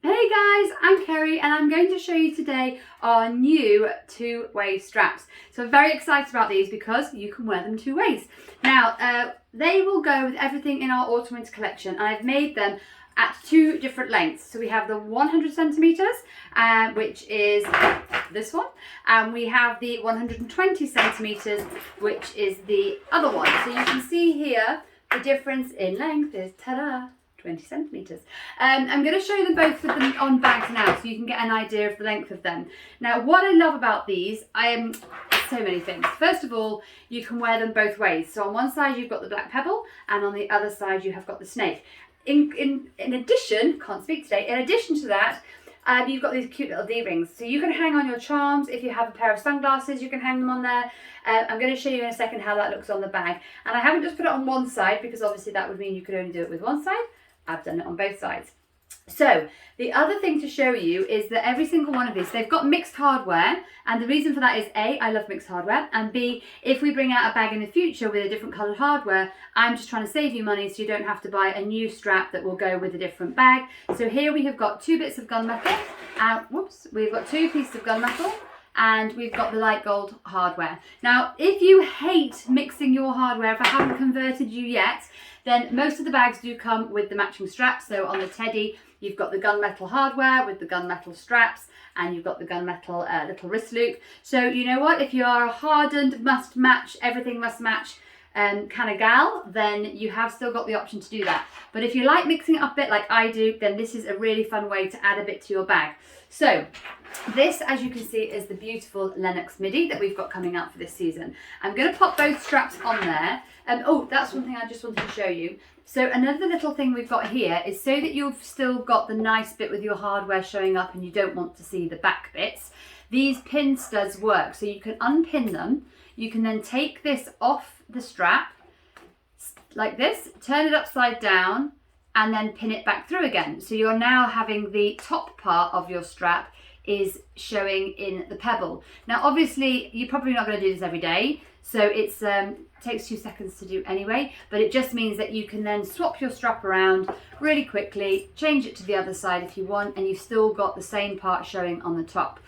Hey guys, I'm Keri and I'm going to show you today our new two-way straps. So I'm very excited about these because you can wear them two ways. Now, they will go with everything in our autumn winter collection, and I've made them at two different lengths. So we have the 100 centimeters, which is this one, and we have the 120 centimeters, which is the other one. So you can see here the difference in length is, ta-da, 20 centimeters. I'm going to show you them both with them on bags now so you can get an idea of the length of them. Now, what I love about these, so many things. First of all, you can wear them both ways. So on one side you've got the black pebble, and on the other side you have got the snake. In addition, can't speak today, in addition to that, you've got these cute little D-rings. So you can hang on your charms. If you have a pair of sunglasses, you can hang them on there. I'm going to show you in a second how that looks on the bag. And I haven't just put it on one side because obviously that would mean you could only do it with one side. I've done it on both sides. So the other thing to show you is that every single one of these, they've got mixed hardware, and the reason for that is A, I love mixed hardware, and B, if we bring out a bag in the future with a different coloured hardware, I'm just trying to save you money so you don't have to buy a new strap that will go with a different bag. So here we have got two bits of gunmetal, we've got two pieces of gunmetal, and we've got the light gold hardware. Now, if you hate mixing your hardware, if I haven't converted you yet, then most of the bags do come with the matching straps. So on the teddy, you've got the gunmetal hardware with the gunmetal straps, and you've got the gunmetal little wrist loop. So you know what, if you are a hardened, must match, everything must match kind of gal, then you have still got the option to do that. But if you like mixing it up a bit like I do, then this is a really fun way to add a bit to your bag. So this, as you can see, is the beautiful Lennox midi that we've got coming out for this season. I'm going to pop both straps on there. Oh, that's one thing I just wanted to show you. So another little thing we've got here is so that you've still got the nice bit with your hardware showing up and you don't want to see the back bits. These pin studs work, so you can unpin them. You can then take this off the strap like this, turn it upside down, and then pin it back through again. So you're now having the top part of your strap is showing in the pebble. Now, obviously, you're probably not going to do this every day, so it takes 2 seconds to do anyway, but it just means that you can then swap your strap around really quickly, change it to the other side if you want, and you've still got the same part showing on the top.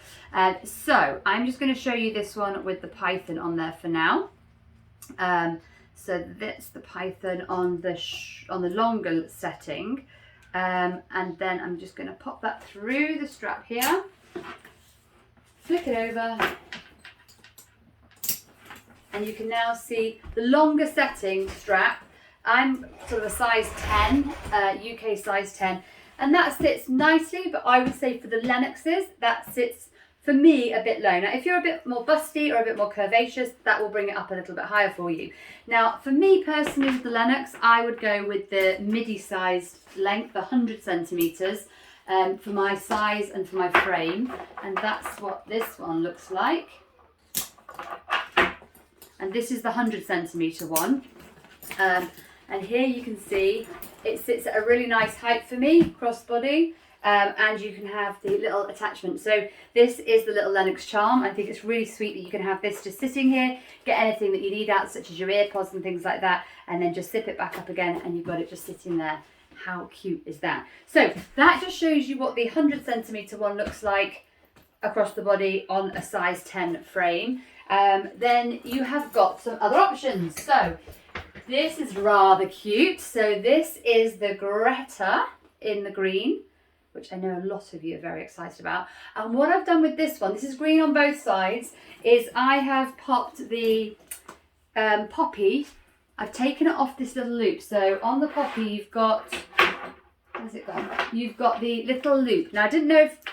So I'm just going to show you this one with the python on there for now. So that's the python on the longer setting, and then I'm just going to pop that through the strap here, flick it over, and you can now see the longer setting strap. I'm sort of a size 10, UK size 10, and that sits nicely, but I would say for the Lennoxes, that sits for me a bit low. Now, if you're a bit more busty or a bit more curvaceous, that will bring it up a little bit higher for you. Now, for me personally with the Lennox, I would go with the midi-sized length, the 100 centimeters, for my size and for my frame. And that's what this one looks like. And this is the 100 centimeter one. And here you can see it sits at a really nice height for me, crossbody. And you can have the little attachment. So this is the little Lennox charm. I think it's really sweet that you can have this just sitting here, get anything that you need out, such as your earpods and things like that, and then just zip it back up again and you've got it just sitting there. How cute is that? So that just shows you what the 100 centimeter one looks like across the body on a size 10 frame. Then you have got some other options. So this is rather cute. So this is the Greta in the green, which I know a lot of you are very excited about. And what I've done with this one, this is green on both sides, is I have popped the poppy. I've taken it off this little loop. So on the poppy, you've got, where's it gone? You've got the little loop. Now,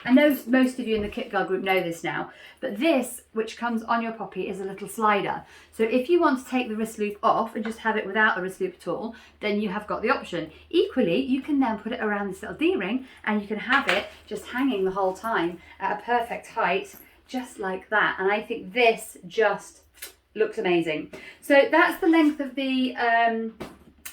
I know most of you in the Kit Girl group know this now, but this, which comes on your poppy, is a little slider. So if you want to take the wrist loop off and just have it without a wrist loop at all, then you have got the option. Equally, you can then put it around this little D-ring and you can have it just hanging the whole time at a perfect height, just like that. And I think this just looks amazing. So that's the length of the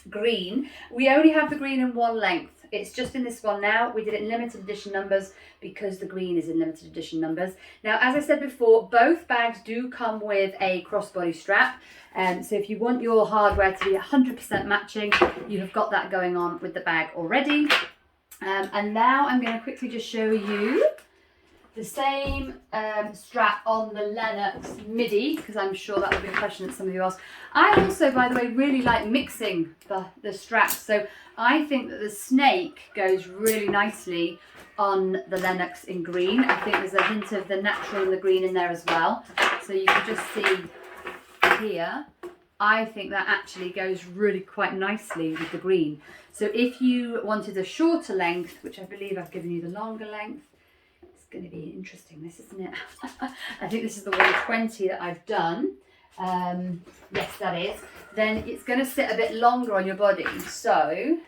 green. We only have the green in one length. It's just in this one now. We did it in limited edition numbers because the green is in limited edition numbers. Now, as I said before, both bags do come with a crossbody strap. So if you want your hardware to be 100% matching, you have got that going on with the bag already. And now I'm going to quickly just show you the same strap on the Lennox midi, because I'm sure that will be a question that some of you ask. I also, by the way, really like mixing the straps. So I think that the snake goes really nicely on the Lennox in green. I think there's a hint of the natural and the green in there as well. So you can just see here, I think that actually goes really quite nicely with the green. So if you wanted a shorter length, which I believe I've given you the longer length, it's going to be interesting, this, isn't it? I think this is the 120 that I've done. Yes, that is. Then it's going to sit a bit longer on your body. So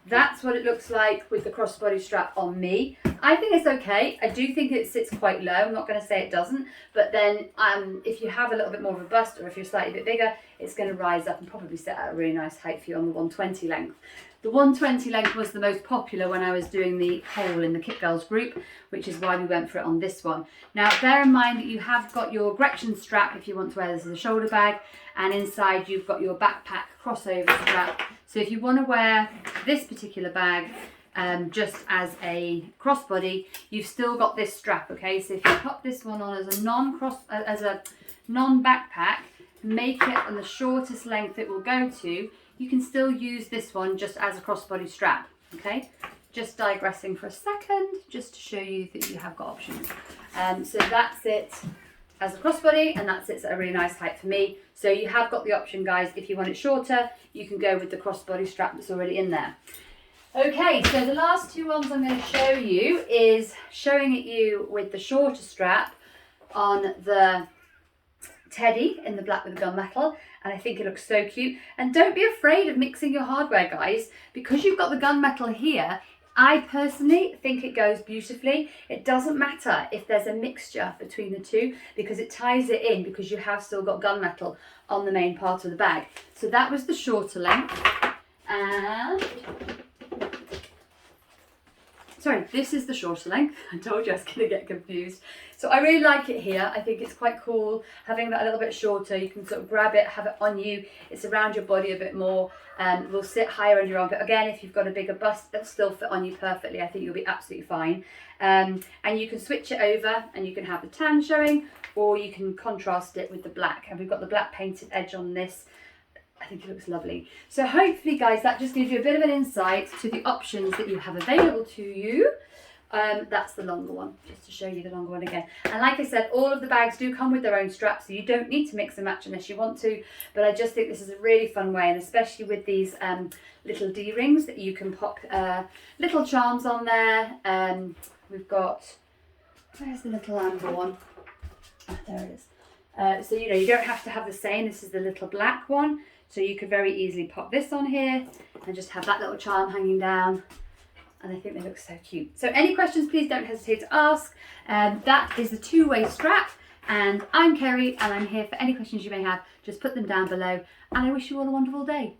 that's what it looks like with the crossbody strap on me. I think it's okay. I do think it sits quite low. I'm not going to say it doesn't. But then if you have a little bit more of a bust, or if you're slightly bit bigger, it's going to rise up and probably sit at a really nice height for you on the 120 length. The 120 length was the most popular when I was doing the haul in the Kit Girls group, which is why we went for it on this one. Now, bear in mind that you have got your Gretchen strap if you want to wear this as a shoulder bag, and inside you've got your backpack crossover strap. So if you want to wear this particular bag just as a crossbody, you've still got this strap, okay? So if you pop this one on as a non-backpack, make it on the shortest length it will go to, you can still use this one just as a crossbody strap, okay? Just digressing for a second, just to show you that you have got options. So that's it as a crossbody, and that sits at a really nice height for me. So you have got the option, guys. If you want it shorter, you can go with the crossbody strap that's already in there. Okay, so the last two ones I'm going to show you is showing it you with the shorter strap on the teddy in the black with the gunmetal, and I think it looks so cute. And don't be afraid of mixing your hardware, guys, because you've got the gunmetal here. I personally think it goes beautifully. It doesn't matter if there's a mixture between the two, because it ties it in, because you have still got gunmetal on the main part of the bag. So that was the shorter length. And sorry, this is the shorter length. I told you I was going to get confused. So I really like it here. I think it's quite cool having that a little bit shorter. You can sort of grab it, have it on you. It's around your body a bit more, and it will sit higher on your armpit. Again, if you've got a bigger bust, it'll still fit on you perfectly. I think you'll be absolutely fine. And you can switch it over, and you can have the tan showing, or you can contrast it with the black. And we've got the black painted edge on this. I think it looks lovely. So hopefully, guys, that just gives you a bit of an insight to the options that you have available to you. That's the longer one, just to show you the longer one again. And like I said, all of the bags do come with their own straps, so you don't need to mix and match unless you want to. But I just think this is a really fun way, and especially with these little D-rings that you can pop little charms on there. We've got, where's the little amber one? Oh, there it is. So, you know, you don't have to have the same. This is the little black one. So you could very easily pop this on here and just have that little charm hanging down. And I think they look so cute. So any questions, please don't hesitate to ask. That is the two-way strap. And I'm Keri, and I'm here for any questions you may have. Just put them down below. And I wish you all a wonderful day.